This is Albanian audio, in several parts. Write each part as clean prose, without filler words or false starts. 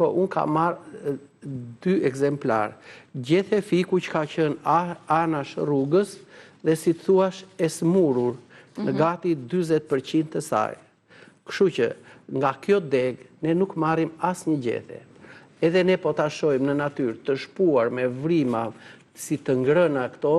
Unë ka marrë 2 ekzemplar. Gjethe fiku që ka qenë anash rrugës dhe si të thuash e smurur në gati 20% të saj. Kështu që nga kjo deg ne nuk marrim asnjë gjethe. Edhe ne po ta shohim në natyrë të shpuar me vrima si të ngrëna këto,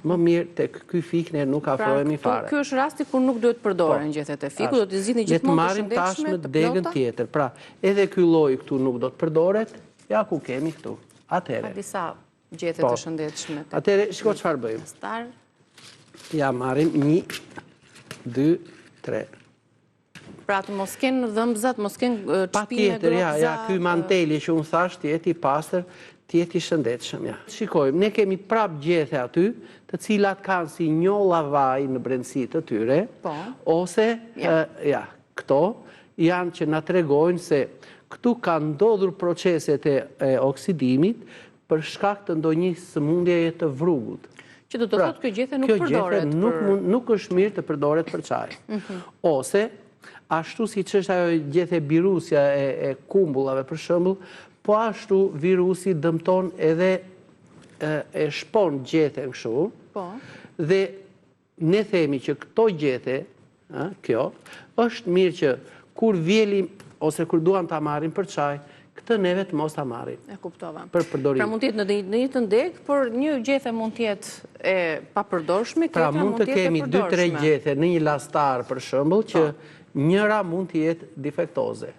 më mirë tek ky fik ne nuk afrohemi fare. Ky është rasti kur nuk duhet përdoren gjethet e fikut, do të zgjidhni gjithmonë të shëndetshme, tashmë degën tjetër. Pra, edhe ky lloj këtu nuk do të përdoret, ja ku kemi këtu. Atëherë. Ka disa gjethe të shëndetshme. Atëherë, shiko çfarë bëjmë. Star. Ja marrim 1, 2, 3. Pra të mos kenë dhëmbëzat, mos kenë çpime grotza. Patjetër, ja, ky manteli që unë thash të jeti i pastër, të jeti i shëndetshëm, ja. Shikojmë, ne kemi prap gjethe aty, të cilat kanë si njolla vaj në brendësi të tyre, ose këto janë që na tregojnë se këtu kanë ndodhur proceset e oksidimit për shkak të ndonjë sëmundjeje të vrugut. Që do të thotë kjo gjethe nuk përdoret. Nuk është mirë të përdoret për çaj. Ose ashtu siç është ajo gjethe birusja e kumbullave për shembull, po ashtu virusi dëmton edhe e shpon gjethen kështu. Dhe ne themi që këto gjethe, kjo, është mirë që kur vjelim ose kur duam ta marrim për çaj, këtë neve të mos ta marrim. E kuptova. Për përdorim. Pra mund të jetë në një të ndeg, por një gjethe mund të jetë e papërdorshme, pra mund të kemi 2-3 gjethe në një lastar për shembull që njëra mund të jetë defektoze.